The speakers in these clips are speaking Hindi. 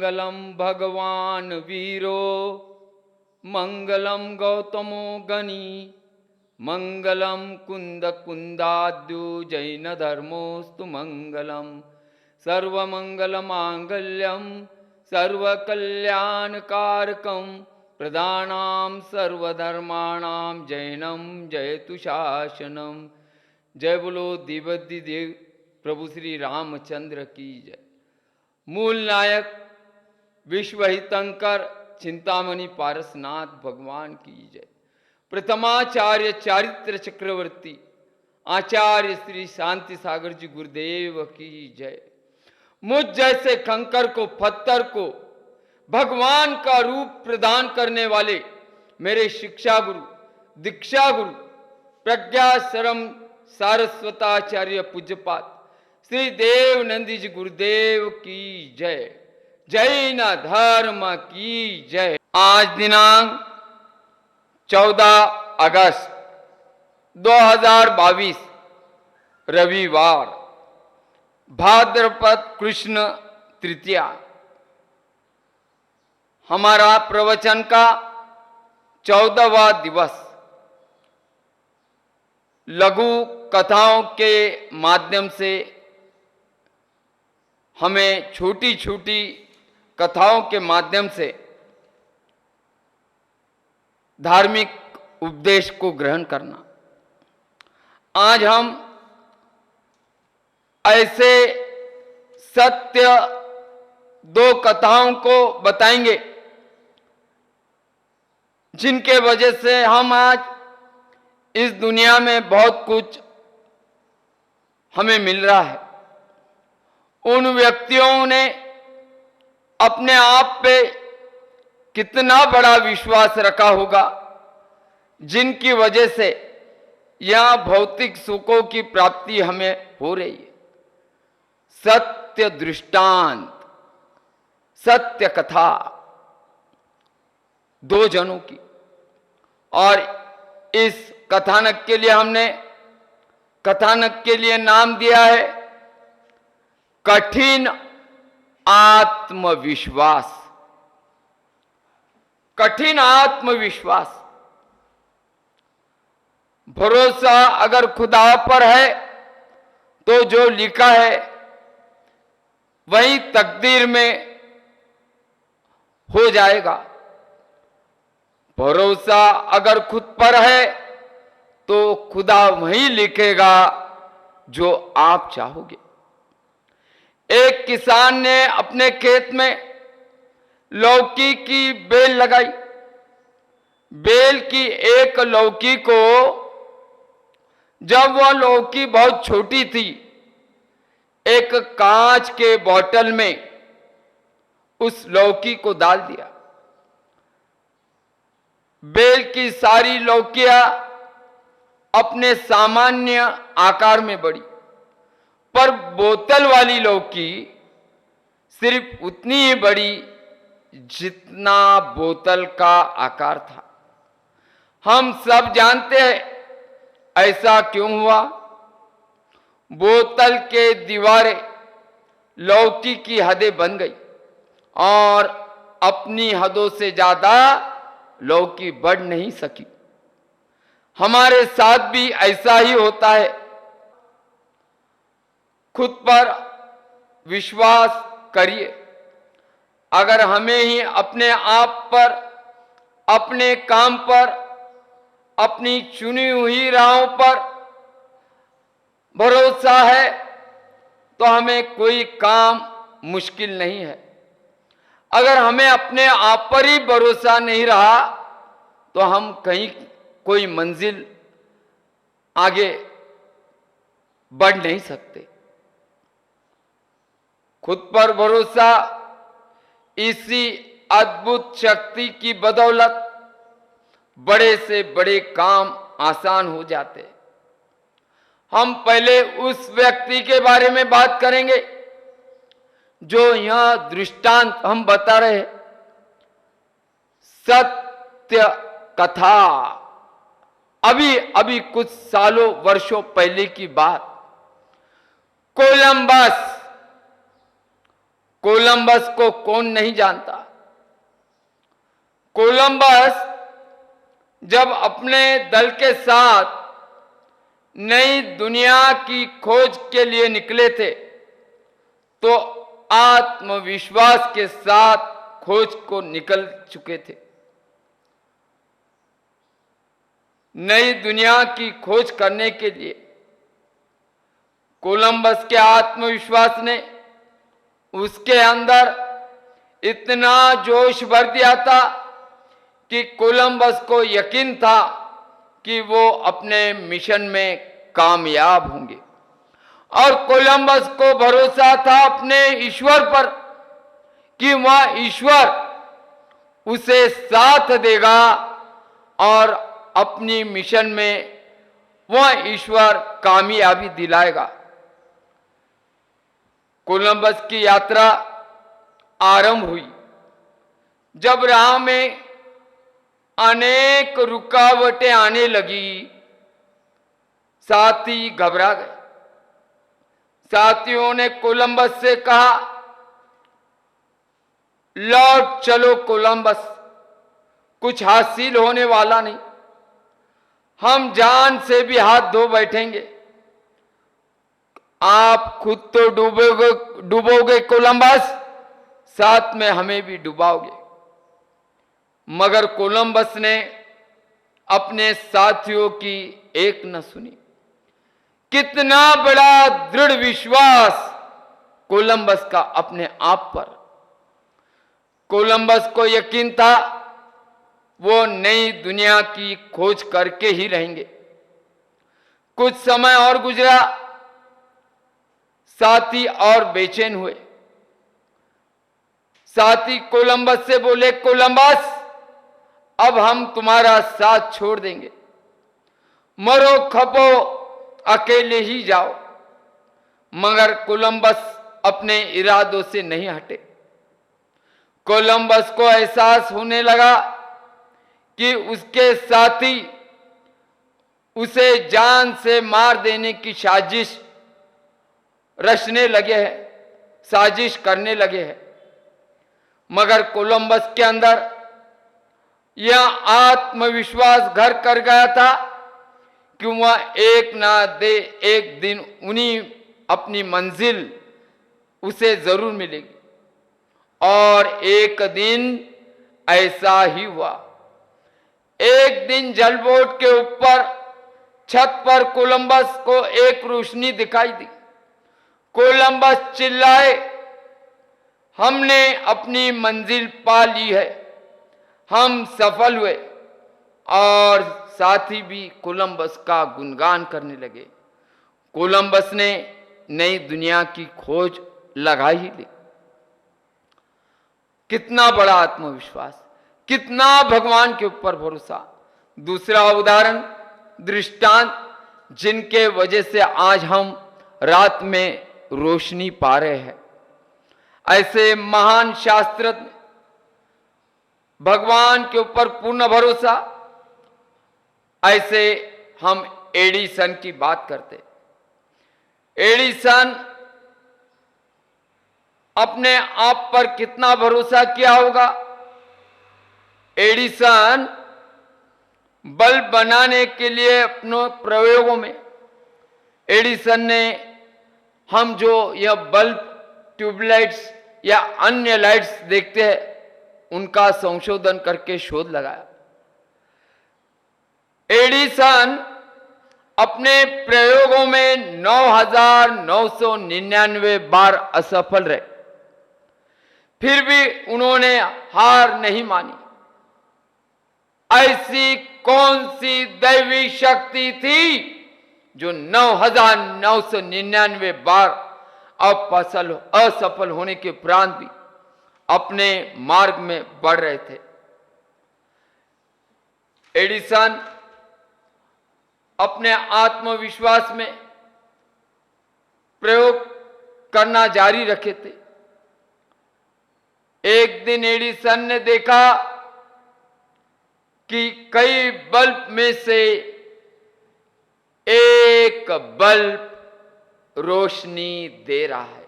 मंगलम भगवान वीरो मंगलम गौतमो गणी मंगलम कुंद कुंदाद्यु जैन धर्मोस्तु मंगलम सर्वमंगल मांगल्यम सर्वकल्याणकारकम प्रदानाम सर्वधर्माणाम जैनम जयतु शासनम। जय बोलो दिव्य देव प्रभु श्री रामचंद्र की जय। मूल नायक विश्वहितंकर चिंतामणि पारसनाथ भगवान की जय। प्रथमाचार्य चारित्र चक्रवर्ती आचार्य श्री शांति सागर जी गुरुदेव की जय। मुझ जैसे कंकर को पत्थर को भगवान का रूप प्रदान करने वाले मेरे शिक्षा गुरु दीक्षा गुरु प्रज्ञाश्रम सारस्वताचार्य पूज्यपाद श्री देव नंदी जी गुरुदेव की जय। जैन धर्म की जय। आज दिनांक 14 अगस्त 2022 रविवार भाद्रपद कृष्ण तृतीया। हमारा प्रवचन का 14वां दिवस लघु कथाओं के माध्यम से हमें छोटी छोटी कथाओं के माध्यम से धार्मिक उपदेश को ग्रहण करना। आज हम ऐसे सत्य 2 कथाओं को बताएंगे जिनके वजह से हम आज इस दुनिया में बहुत कुछ हमें मिल रहा है। उन व्यक्तियों ने अपने आप पे कितना बड़ा विश्वास रखा होगा जिनकी वजह से यह भौतिक सुखों की प्राप्ति हमें हो रही है। सत्य दृष्टांत सत्य कथा 2 जनों की, और इस कथानक के लिए हमने कथानक के लिए नाम दिया है कठिन आत्मविश्वास। कठिन आत्मविश्वास। भरोसा अगर खुदा पर है तो जो लिखा है वही तकदीर में हो जाएगा। भरोसा अगर खुद पर है तो खुदा वही लिखेगा जो आप चाहोगे। एक किसान ने अपने खेत में लौकी की बेल लगाई। बेल की एक लौकी को जब वह लौकी बहुत छोटी थी एक कांच के बोतल में उस लौकी को डाल दिया। बेल की सारी लौकियां अपने सामान्य आकार में बढ़ी, पर बोतल वाली लौकी सिर्फ उतनी ही बड़ी जितना बोतल का आकार था। हम सब जानते हैं ऐसा क्यों हुआ। बोतल के दीवारें लौकी की हदें बन गई और अपनी हदों से ज्यादा लौकी बढ़ नहीं सकी। हमारे साथ भी ऐसा ही होता है। खुद पर विश्वास करिए। अगर हमें ही अपने आप पर, अपने काम पर, अपनी चुनी हुई राहों पर भरोसा है तो हमें कोई काम मुश्किल नहीं है। अगर हमें अपने आप पर ही भरोसा नहीं रहा तो हम कहीं कोई मंजिल आगे बढ़ नहीं सकते। खुद पर भरोसा इसी अद्भुत शक्ति की बदौलत बड़े से बड़े काम आसान हो जाते। हम पहले उस व्यक्ति के बारे में बात करेंगे जो यहां दृष्टांत हम बता रहे। सत्य कथा। अभी कुछ सालों वर्षों पहले की बात। कोलंबस को कौन नहीं जानता। कोलंबस जब अपने दल के साथ नई दुनिया की खोज के लिए निकले थे तो आत्मविश्वास के साथ खोज को निकल चुके थे। नई दुनिया की खोज करने के लिए कोलंबस के आत्मविश्वास ने उसके अंदर इतना जोश भर दिया था कि कोलंबस को यकीन था कि वो अपने मिशन में कामयाब होंगे और कोलंबस को भरोसा था अपने ईश्वर पर कि वह ईश्वर उसे साथ देगा और अपनी मिशन में वह ईश्वर कामयाबी दिलाएगा। कोलंबस की यात्रा आरंभ हुई जब राह में अनेक रुकावटें आने लगी। साथी घबरा गए। साथियों ने कोलंबस से कहा, लौट चलो कोलंबस, कुछ हासिल होने वाला नहीं, हम जान से भी हाथ धो बैठेंगे। आप खुद तो डूबोगे कोलंबस, साथ में हमें भी डुबाओगे। मगर कोलंबस ने अपने साथियों की एक न सुनी। कितना बड़ा दृढ़ विश्वास कोलंबस का अपने आप पर। कोलंबस को यकीन था वो नई दुनिया की खोज करके ही रहेंगे। कुछ समय और गुजरा, साथी और बेचैन हुए। साथी कोलंबस से बोले, कोलंबस अब हम तुम्हारा साथ छोड़ देंगे, मरो खपो अकेले ही जाओ। मगर कोलंबस अपने इरादों से नहीं हटे। कोलंबस को एहसास होने लगा कि उसके साथी उसे जान से मार देने की साजिश रचने लगे हैं, साजिश करने लगे हैं। मगर कोलंबस के अंदर यह आत्मविश्वास घर कर गया था कि वह एक दिन उन्हीं अपनी मंजिल उसे जरूर मिलेगी। और एक दिन ऐसा ही हुआ। एक दिन जलबोट के ऊपर छत पर कोलंबस को एक रोशनी दिखाई दी। कोलंबस चिल्लाए, हमने अपनी मंजिल पा ली है, हम सफल हुए। और साथी भी कोलंबस का गुणगान करने लगे। कोलंबस ने नई दुनिया की खोज लगा ही ली। कितना बड़ा आत्मविश्वास, कितना भगवान के ऊपर भरोसा। दूसरा उदाहरण, दृष्टांत, जिनके वजह से आज हम रात में रोशनी पा रहे हैं। ऐसे महान शास्त्रज्ञ, भगवान के ऊपर पूर्ण भरोसा। ऐसे हम एडिसन की बात करते। एडिसन अपने आप पर कितना भरोसा किया होगा। एडिसन बल्ब बनाने के लिए अपने प्रयोगों में एडिसन ने हम जो यह बल्ब, ट्यूबलाइट्स या अन्य लाइट्स देखते हैं उनका संशोधन करके शोध लगाया। एडिसन अपने प्रयोगों में 9,999 बार असफल रहे, फिर भी उन्होंने हार नहीं मानी। ऐसी कौन सी दैवी शक्ति थी जो 9,999 बार असफल होने के उपरांत भी अपने मार्ग में बढ़ रहे थे। एडिसन अपने आत्मविश्वास में प्रयोग करना जारी रखे थे। एक दिन एडिसन ने देखा कि कई बल्ब में से एक बल्ब रोशनी दे रहा है।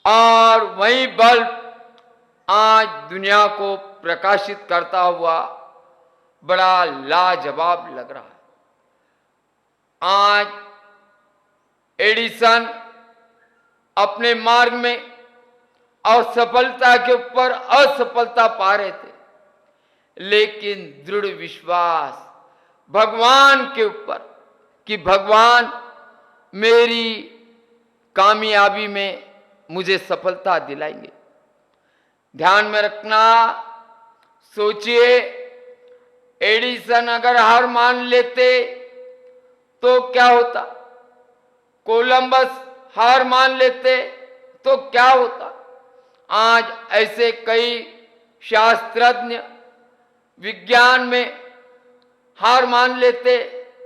और वही बल्ब आज दुनिया को प्रकाशित करता हुआ बड़ा लाजवाब लग रहा है। आज एडिसन अपने मार्ग में असफलता के ऊपर असफलता पा रहे थे, लेकिन दृढ़ विश्वास भगवान के ऊपर कि भगवान मेरी कामयाबी में मुझे सफलता दिलाएंगे। ध्यान में रखना, सोचिए, एडिसन अगर हार मान लेते तो क्या होता? कोलंबस हार मान लेते तो क्या होता? आज ऐसे कई शास्त्रज्ञ विज्ञान में हार मान लेते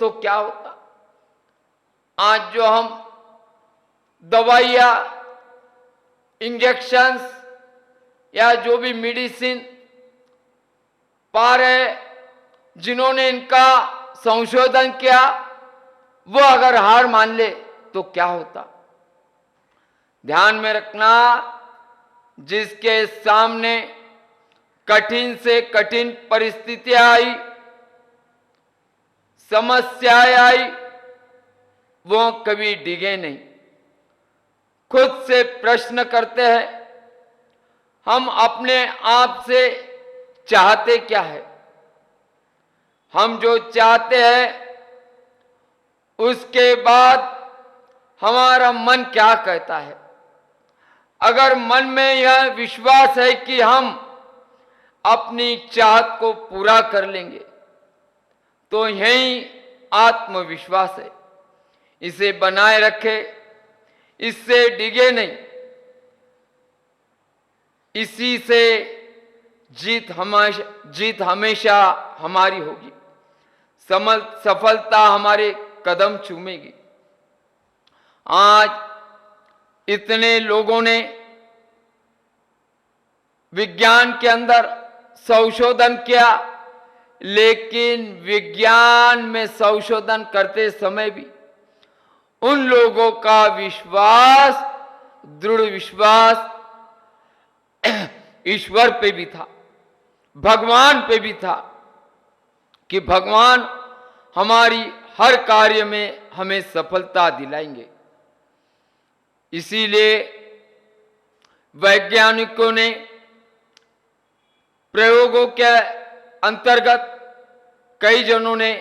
तो क्या होता? आज जो हम दवाइयाँ, इंजेक्शंस या जो भी मेडिसिन पा रहे, जिन्होंने इनका संशोधन किया, वो अगर हार मान ले तो क्या होता? ध्यान में रखना, जिसके सामने कठिन से कठिन परिस्थितियां आई, समस्याएं आई, वो कभी डिगे नहीं। खुद से प्रश्न करते हैं, हम अपने आप से चाहते क्या है? हम जो चाहते हैं उसके बाद हमारा मन क्या कहता है? अगर मन में यह विश्वास है कि हम अपनी चाहत को पूरा कर लेंगे, तो यही आत्मविश्वास है। इसे बनाए रखे, इससे डिगे नहीं। इसी से जीत हमेशा हमारी होगी। सफलता हमारे कदम चूमेगी। आज इतने लोगों ने विज्ञान के अंदर संशोधन किया, लेकिन विज्ञान में संशोधन करते समय भी उन लोगों का विश्वास, दृढ़ विश्वास ईश्वर पे भी था, भगवान पे भी था कि भगवान हमारी हर कार्य में हमें सफलता दिलाएंगे। इसीलिए वैज्ञानिकों ने प्रयोगों के अंतर्गत कई जनों ने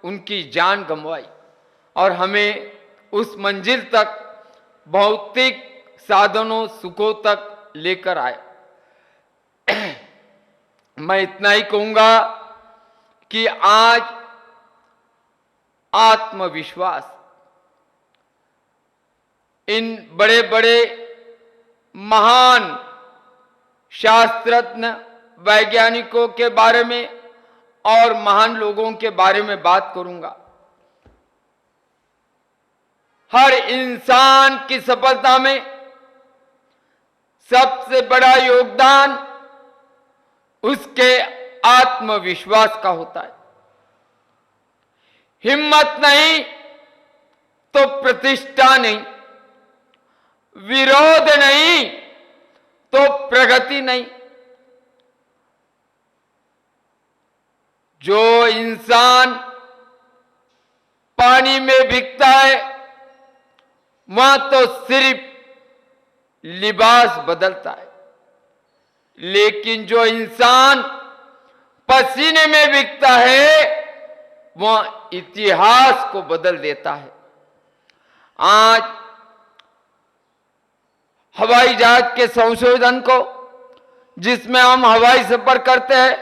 उनकी जान गंवाई और हमें उस मंजिल तक, भौतिक साधनों सुखों तक लेकर आए। मैं इतना ही कहूंगा कि आज आत्मविश्वास इन बड़े बड़े महान शास्त्रज्ञ वैज्ञानिकों के बारे में और महान लोगों के बारे में बात करूंगा। हर इंसान की सफलता में सबसे बड़ा योगदान उसके आत्मविश्वास का होता है। हिम्मत नहीं तो प्रतिष्ठा नहीं, विरोध नहीं तो प्रगति नहीं। जो इंसान पानी में भीगता है, वहां तो सिर्फ लिबास बदलता है, लेकिन जो इंसान पसीने में भीगता है, वह इतिहास को बदल देता है। आज हवाई जहाज के संशोधन को, जिसमें हम हवाई सफर करते हैं,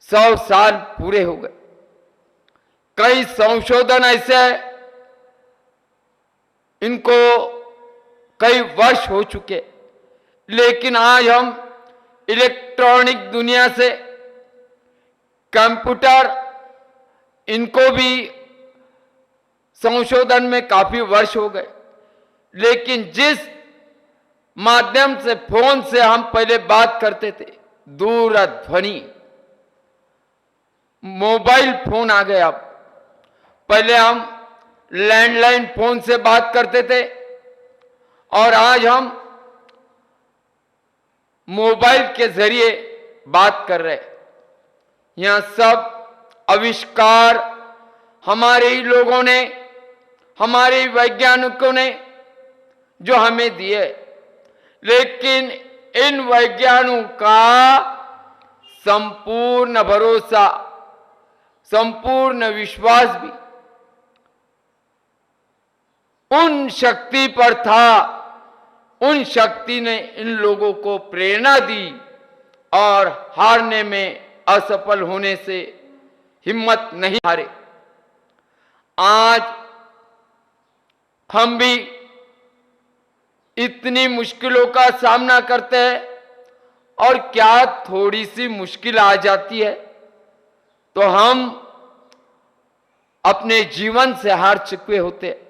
100 साल पूरे हो गए। कई संशोधन ऐसे हैं, इनको कई वर्ष हो चुके, लेकिन आज हम इलेक्ट्रॉनिक दुनिया से कंप्यूटर, इनको भी संशोधन में काफी वर्ष हो गए। लेकिन जिस माध्यम से, फोन से हम पहले बात करते थे, दूरध्वनि, मोबाइल फोन आ गए। अब पहले हम लैंडलाइन फोन से बात करते थे, और आज हम मोबाइल के जरिए बात कर रहे हैं। यह सब आविष्कार हमारे ही लोगों ने, हमारे वैज्ञानिकों ने जो हमें दिए, लेकिन इन वैज्ञानिकों का संपूर्ण भरोसा, संपूर्ण विश्वास भी उन शक्ति पर था। उन शक्ति ने इन लोगों को प्रेरणा दी और हारने में, असफल होने से हिम्मत नहीं हारे। आज हम भी इतनी मुश्किलों का सामना करते हैं, और क्या थोड़ी सी मुश्किल आ जाती है तो हम अपने जीवन से हार चुके होते हैं।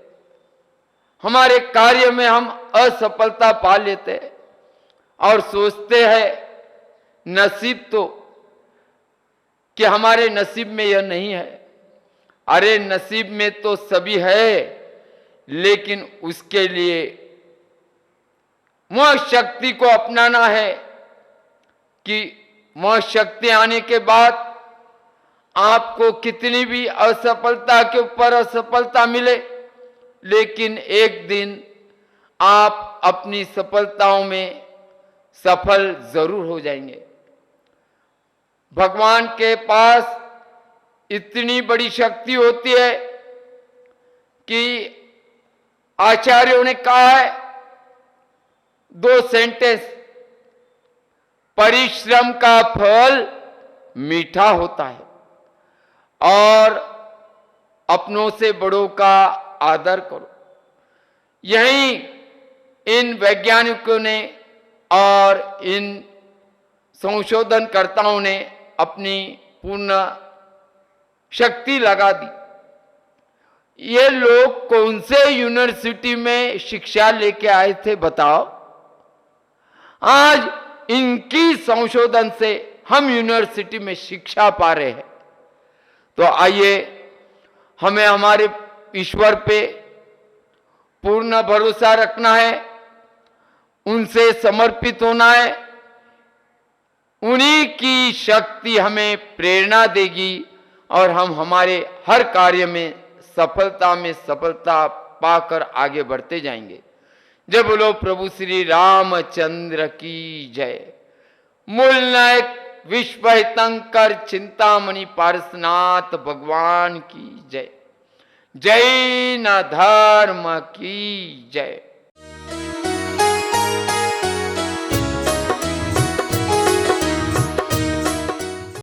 हमारे कार्य में हम असफलता पा लेते हैं और सोचते हैं नसीब तो, कि हमारे नसीब में यह नहीं है। अरे नसीब में तो सभी है, लेकिन उसके लिए वह शक्ति को अपनाना है कि वह शक्ति आने के बाद आपको कितनी भी असफलता के ऊपर असफलता मिले, लेकिन एक दिन आप अपनी सफलताओं में सफल जरूर हो जाएंगे। भगवान के पास इतनी बड़ी शक्ति होती है कि आचार्यों ने कहा है 2 सेंटेंस, परिश्रम का फल मीठा होता है और अपनों से बड़ों का आदर करो। यही इन वैज्ञानिकों ने और इन संशोधनकर्ताओं ने अपनी पूर्ण शक्ति लगा दी। ये लोग कौन से यूनिवर्सिटी में शिक्षा लेके आए थे बताओ? आज इनकी संशोधन से हम यूनिवर्सिटी में शिक्षा पा रहे हैं। तो आइए हमें हमारे ईश्वर पे पूर्ण भरोसा रखना है, उनसे समर्पित होना है। उन्हीं की शक्ति हमें प्रेरणा देगी और हम हमारे हर कार्य में सफलता पाकर आगे बढ़ते जाएंगे। जय बोलो प्रभु श्री रामचंद्र की जय। मूल नायक विश्व हितंकर चिंतामणि पारसनाथ भगवान की जय। जय न धर्म की जय।